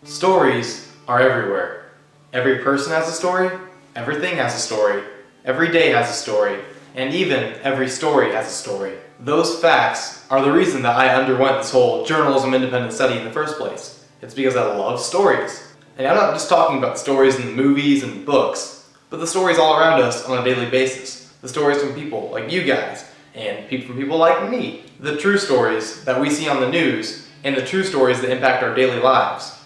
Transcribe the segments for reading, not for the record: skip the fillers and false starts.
Stories are everywhere. Every person has a story, everything has a story, every day has a story, and even every story has a story. Those facts are the reason that I underwent this whole journalism independent study in the first place. It's because I love stories. And I'm not just talking about stories in the movies and books, but the stories all around us on a daily basis. The stories from people like you guys, and from people like me. The true stories that we see on the news, and the true stories that impact our daily lives.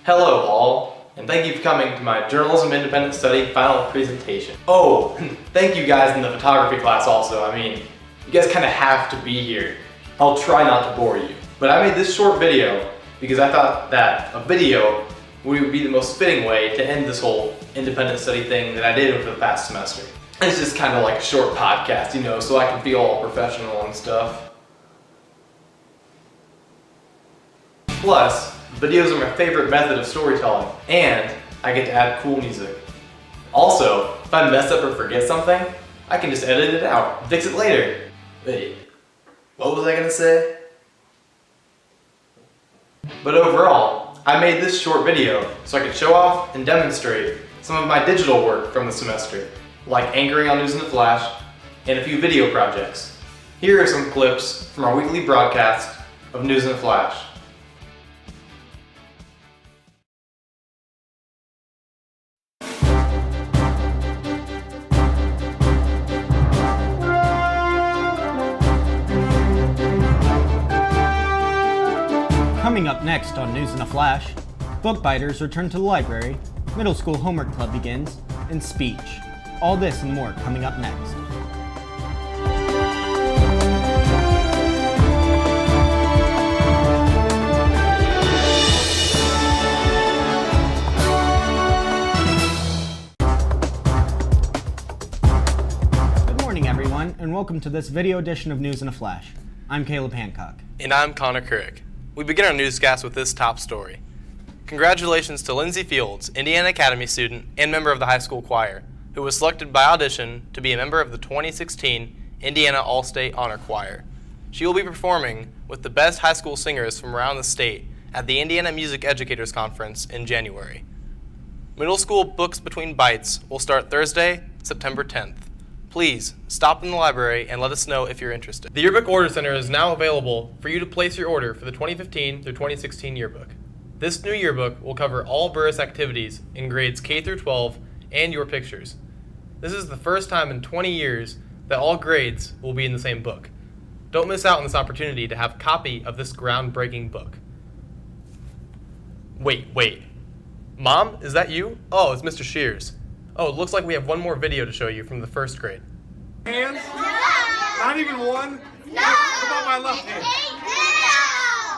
Hello all, and thank you for coming to my Journalism Independent Study final presentation. Oh, thank you guys in the photography class also. I mean, you guys kind of have to be here. I'll try not to bore you. But I made this short video because I thought that a video would be the most fitting way to end this whole independent study thing that I did over the past semester. It's just kind of like a short podcast, you know, so I can feel all professional and stuff. Plus, videos are my favorite method of storytelling, and I get to add cool music. Also, if I mess up or forget something, I can just edit it out and fix it later. Wait, what was I gonna say? But overall, I made this short video so I could show off and demonstrate some of my digital work from the semester, like anchoring on News in a Flash, and a few video projects. Here are some clips from our weekly broadcast of News in a Flash. Coming up next on News in a Flash, book biters return to the library, middle school homework club begins, and speech. All this and more coming up next. Good morning everyone, and welcome to this video edition of News in a Flash. I'm Caleb Hancock. And I'm Connor Kurek. We begin our newscast with this top story. Congratulations to Lindsay Fields, Indiana Academy student and member of the high school choir, who was selected by audition to be a member of the 2016 Indiana All-State Honor Choir. She will be performing with the best high school singers from around the state at the Indiana Music Educators Conference in January. Middle school Books Between Bites will start Thursday, September 10th. Please stop in the library and let us know if you're interested. The Yearbook Order Center is now available for you to place your order for the 2015 through 2016 yearbook. This new yearbook will cover all Burris activities in grades K through 12 and your pictures. This is the first time in 20 years that all grades will be in the same book. Don't miss out on this opportunity to have a copy of this groundbreaking book. Wait. Mom, is that you? Oh, it's Mr. Shears. Oh, it looks like we have one more video to show you from the first grade. Hands? No! Not even one? No! How about my left hand?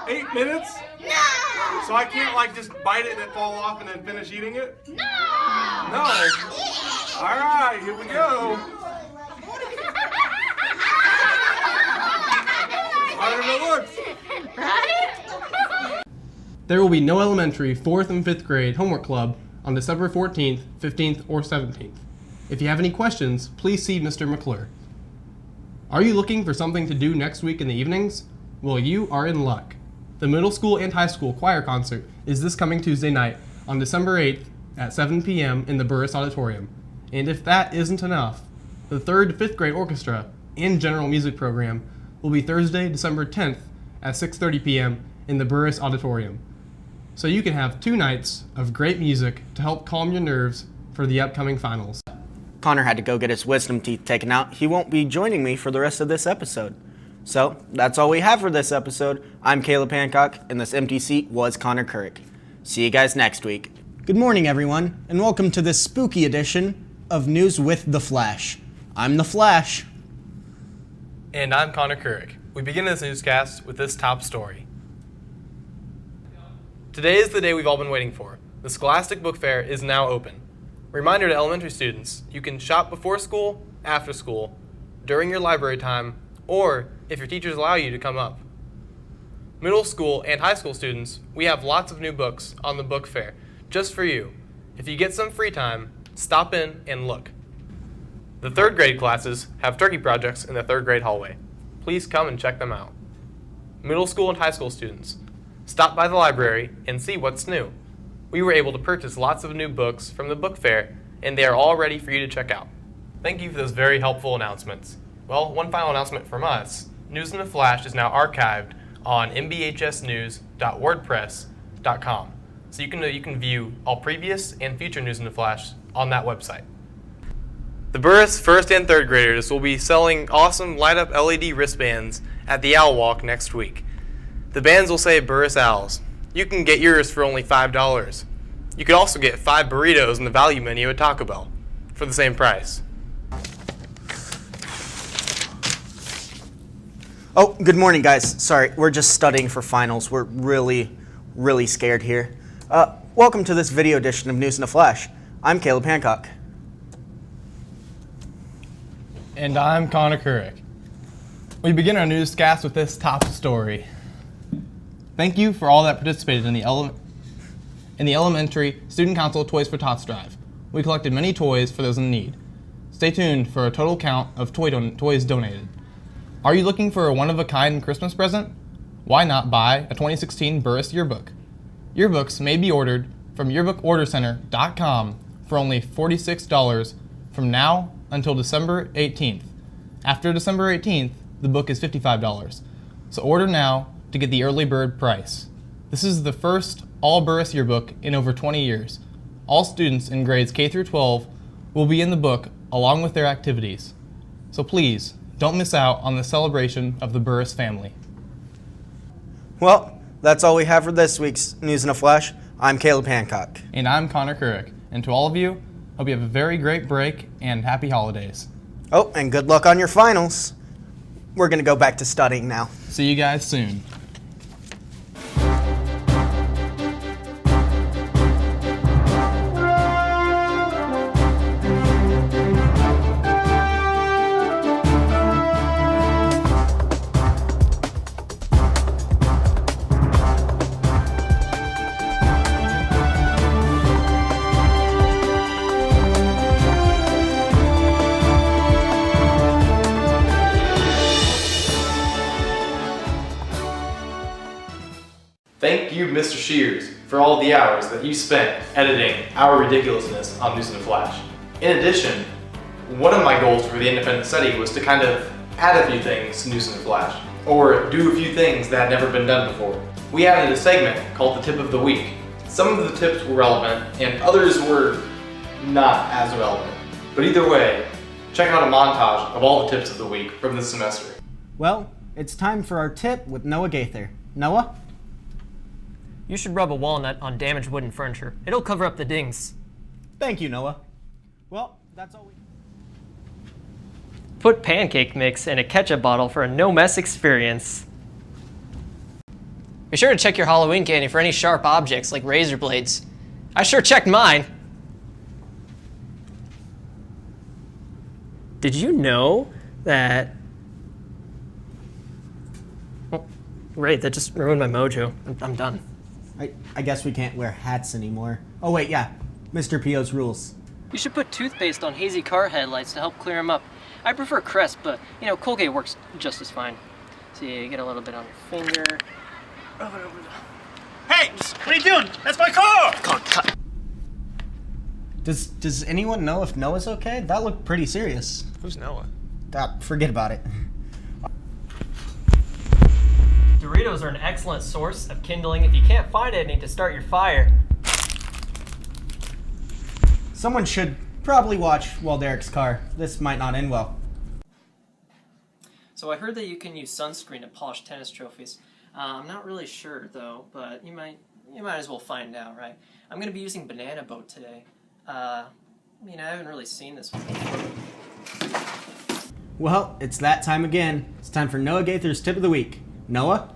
No! 8 minutes? No! So I can't like just bite it and it fall off and then finish eating it? No! No. All right, here we go. Harder than it looks. Right? There will be no elementary 4th and 5th grade homework club on December 14th, 15th, or 17th. If you have any questions, please see Mr. McClure. Are you looking for something to do next week in the evenings? Well, you are in luck. The middle school and high school choir concert is this coming Tuesday night on December 8th at 7 p.m. in the Burris Auditorium. And if that isn't enough, the 3rd to 5th grade orchestra and general music program will be Thursday, December 10th at 6:30 p.m. in the Burris Auditorium. So you can have 2 nights of great music to help calm your nerves for the upcoming finals. Connor had to go get his wisdom teeth taken out. He won't be joining me for the rest of this episode. So, that's all we have for this episode. I'm Caleb Hancock, and this empty seat was Connor Kurek. See you guys next week. Good morning, everyone, and welcome to this spooky edition of News with the Flash. I'm the Flash. And I'm Connor Kurek. We begin this newscast with this top story. Today is the day we've all been waiting for. The Scholastic Book Fair is now open. Reminder to elementary students, you can shop before school, after school, during your library time, or if your teachers allow you to come up. Middle school and high school students, we have lots of new books on the book fair, just for you. If you get some free time, stop in and look. The 3rd grade classes have turkey projects in the 3rd grade hallway. Please come and check them out. Middle school and high school students, stop by the library and see what's new. We were able to purchase lots of new books from the book fair, and they are all ready for you to check out. Thank you for those very helpful announcements. Well, one final announcement from us. News in a Flash is now archived on mbhsnews.wordpress.com. So you can view all previous and future News in a Flash on that website. The Burris 1st and 3rd graders will be selling awesome light-up LED wristbands at the Owl Walk next week. The bands will say Burris Owls. You can get yours for only $5. You can also get 5 burritos in the value menu at Taco Bell for the same price. Oh, good morning, guys. Sorry, we're just studying for finals. We're really scared here. Welcome to this video edition of News in a Flash. I'm Caleb Hancock. And I'm Connor Kurek. We begin our newscast with this top story. Thank you for all that participated in the Elementary Student Council Toys for Tots drive. We collected many toys for those in need. Stay tuned for a total count of toys donated. Are you looking for a one-of-a-kind Christmas present? Why not buy a 2016 Burris yearbook? Yearbooks may be ordered from yearbookordercenter.com for only $46 from now until December 18th. After December 18th, the book is $55. So order now to get the early bird price. This is the first all Burris yearbook in over 20 years. All students in grades K through 12 will be in the book along with their activities. So please, don't miss out on the celebration of the Burris family. Well, that's all we have for this week's News in a Flash. I'm Caleb Hancock. And I'm Connor Kurek. And to all of you, hope you have a very great break and happy holidays. Oh, and good luck on your finals. We're going to go back to studying now. See you guys soon. Thank you, Mr. Shears, for all the hours that you spent editing our ridiculousness on News in a Flash. In addition, one of my goals for the independent study was to kind of add a few things to News in a Flash, or do a few things that had never been done before. We added a segment called the Tip of the Week. Some of the tips were relevant, and others were not as relevant. But either way, check out a montage of all the tips of the week from this semester. Well, it's time for our tip with Noah Gaither. Noah? You should rub a walnut on damaged wooden furniture. It'll cover up the dings. Thank you, Noah. Well, that's all we... Put pancake mix in a ketchup bottle for a no-mess experience. Be sure to check your Halloween candy for any sharp objects like razor blades. I sure checked mine. Did you know that... Oh, great, that just ruined my mojo. I'm done. I guess we can't wear hats anymore. Oh wait, yeah. Mr. P.O.'s rules. You should put toothpaste on hazy car headlights to help clear them up. I prefer Crest, but, Colgate works just as fine. So you get a little bit on your finger. Rub it over the... Hey, what are you doing? That's my car! Cut. Does anyone know if Noah's okay? That looked pretty serious. Who's Noah? Forget about it. Doritos are an excellent source of kindling if you can't find anything to start your fire. Someone should probably watch Walderek's car. This might not end well. So I heard that you can use sunscreen to polish tennis trophies. I'm not really sure though, but you might as well find out, right? I'm going to be using Banana Boat today. I haven't really seen this one before. Well, it's that time again. It's time for Noah Gaither's Tip of the Week. Noah?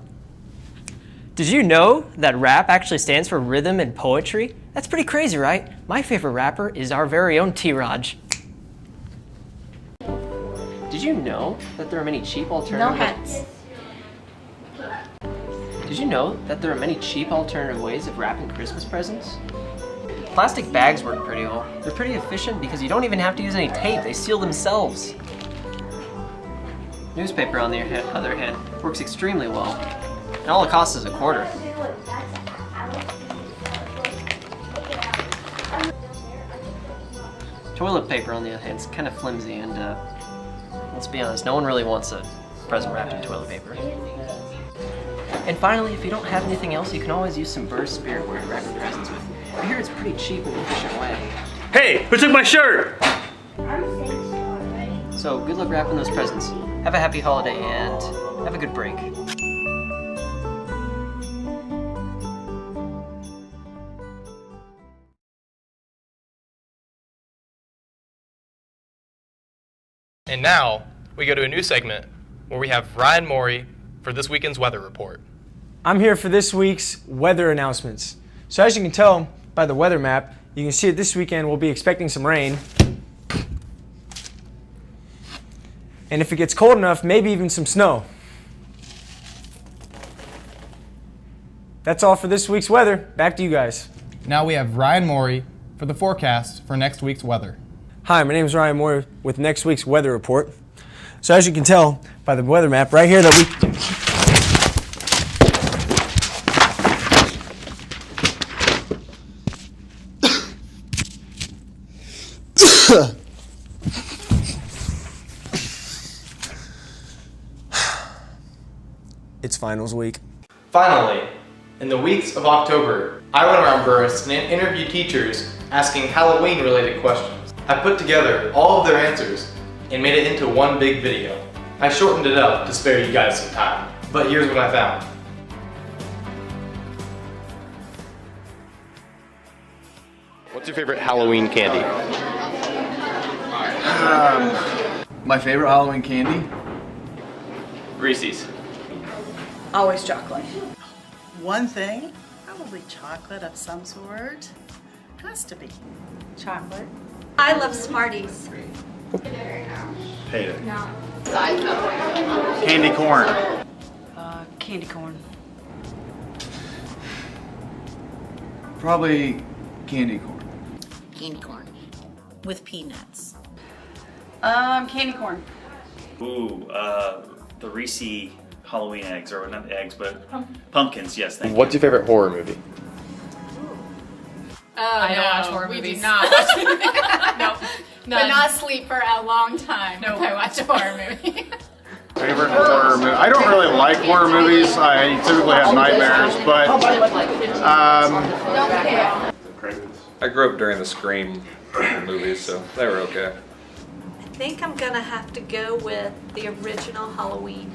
Did you know that rap actually stands for rhythm and poetry? That's pretty crazy, right? My favorite rapper is our very own T-Raj. Did you know that there are many cheap alternatives? No hats. Did you know that there are many cheap alternative ways of wrapping Christmas presents? Plastic bags work pretty well. They're pretty efficient because you don't even have to use any tape. They seal themselves. Newspaper, on the other hand, works extremely well. And all it costs is $0.25. Toilet paper, on the other hand, is kind of flimsy, and let's be honest, no one really wants a present wrapped in toilet paper. And finally, if you don't have anything else, you can always use some Burst Spiritware to wrap your presents with. I hear it's pretty cheap and efficient way. Hey, who took my shirt? So good luck wrapping those presents. Have a happy holiday and have a good break. And now, we go to a new segment where we have Ryan Morey for this weekend's weather report. I'm here for this week's weather announcements. So as you can tell by the weather map, you can see that this weekend we'll be expecting some rain. And if it gets cold enough, maybe even some snow. That's all for this week's weather. Back to you guys. Now we have Ryan Morey for the forecast for next week's weather. Hi, my name is Ryan Moore with next week's weather report. So as you can tell by the weather map right here that it's finals week. Finally, in the weeks of October, I went around Burris and interviewed teachers asking Halloween-related questions. I put together all of their answers and made it into one big video. I shortened it up to spare you guys some time, but here's what I found. What's your favorite Halloween candy? My favorite Halloween candy? Reese's. Always chocolate. One thing, probably chocolate of some sort. Has to be. Chocolate. I love Smarties. Hate it. No. Candy corn. Candy corn. Probably candy corn. Candy corn. With peanuts. Candy corn. Ooh, the Reese Halloween eggs, or not eggs, but pumpkins, yes, thank you. What's your favorite horror movie? I don't watch horror movies. We do not watch No. None. But not sleep for a long time if I watch a horror movie. Favorite horror movie? I don't really like horror movies. I typically have nightmares, but I grew up during the Scream movies, so they were okay. I think I'm gonna have to go with the original Halloween.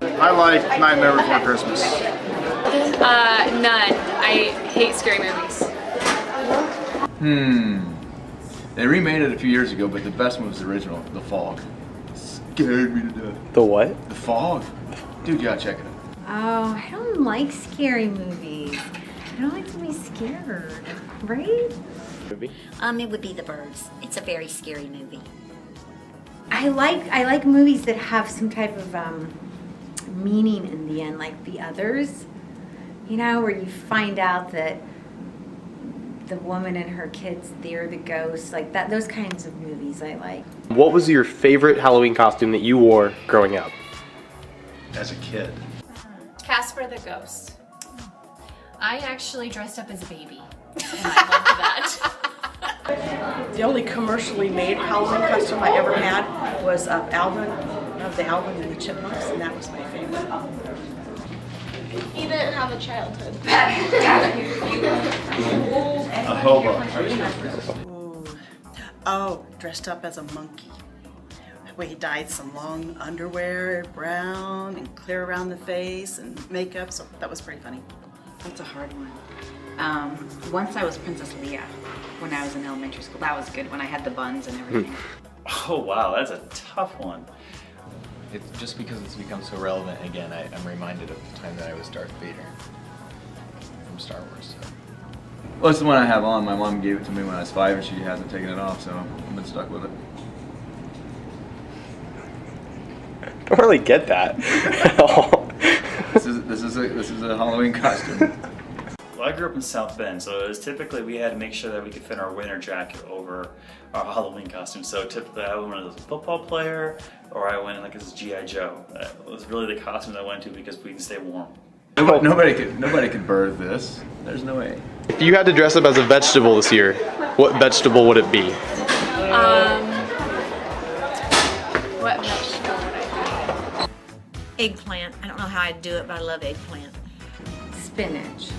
I like Nightmare Before Christmas. None. I hate scary movies. They remade it a few years ago, but the best one was the original, The Fog. It scared me to death. The what? The Fog. Dude, you gotta check it out. Oh, I don't like scary movies. I don't like to be scared, right? Movie? It would be The Birds. It's a very scary movie. I like movies that have some type of meaning in the end, like The Others. You know, where you find out that the woman and her kids, they're the ghosts, like that. Those kinds of movies I like. What was your favorite Halloween costume that you wore growing up? As a kid. Casper the Ghost. I actually dressed up as a baby, and I loved that. The only commercially made Halloween costume I ever had was of Alvin, of the Alvin and the Chipmunks, and that was my favorite. He didn't have a childhood. A hobo. Ooh. Oh, dressed up as a monkey. We dyed some long underwear, brown and clear around the face and makeup, so that was pretty funny. That's a hard one. Once I was Princess Leia when I was in elementary school. That was good when I had the buns and everything. Oh wow, that's a tough one. It's just because it's become so relevant again, I'm reminded of the time that I was Darth Vader from Star Wars. So. Well, it's the one I have on. My mom gave it to me when I was 5 and she hasn't taken it off, so I've been stuck with it. I don't really get that at all. This is a Halloween costume. Well, I grew up in South Bend, so it was typically we had to make sure that we could fit our winter jacket over our Halloween costume. So typically I went as a football player, or I went like as G.I. Joe. That was really the costume I went to because we can stay warm. Nobody could birth this. There's no way. If you had to dress up as a vegetable this year, what vegetable would it be? What vegetable would I be? Eggplant. I don't know how I'd do it, but I love eggplant. Spinach.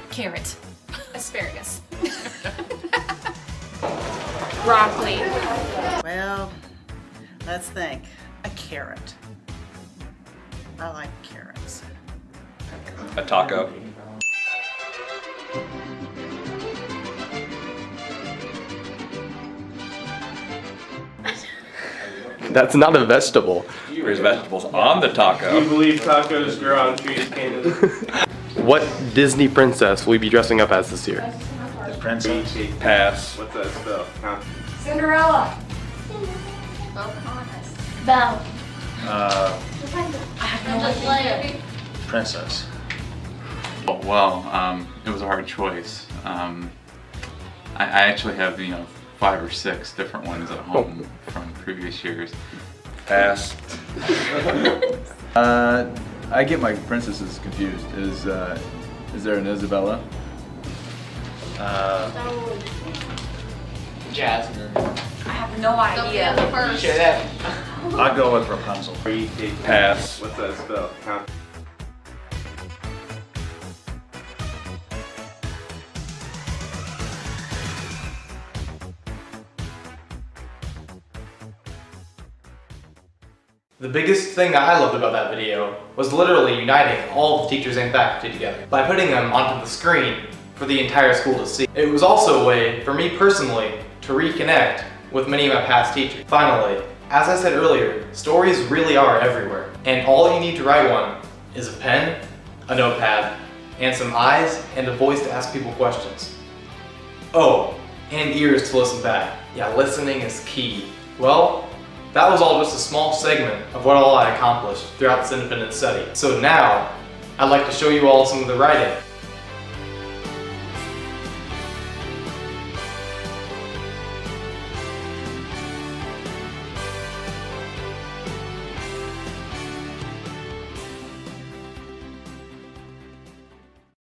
Carrot. Asparagus. Broccoli. Well, let's think. A carrot. I like carrots. A taco. That's not a vegetable. There's vegetables on the taco. Do you believe tacos grow on trees, Candace? What Disney princess will you be dressing up as this year? The princess. Pass. What's that spell? Huh? Cinderella. Belle. Princess. Well, it was a hard choice. I actually have 5 or 6 different ones at home from previous years. Pass. I get my princesses confused. Is there an Isabella? Jasmine. I have no idea. I'll go with Rapunzel. Pass. What's that spell? Huh? The biggest thing that I loved about that video was literally uniting all the teachers and faculty together by putting them onto the screen for the entire school to see. It was also a way for me personally to reconnect with many of my past teachers. Finally, as I said earlier, stories really are everywhere, and all you need to write one is a pen, a notepad, and some eyes and a voice to ask people questions. Oh, and ears to listen back. Yeah, listening is key. Well, that was all just a small segment of what all I accomplished throughout this independent study. So now, I'd like to show you all some of the writing.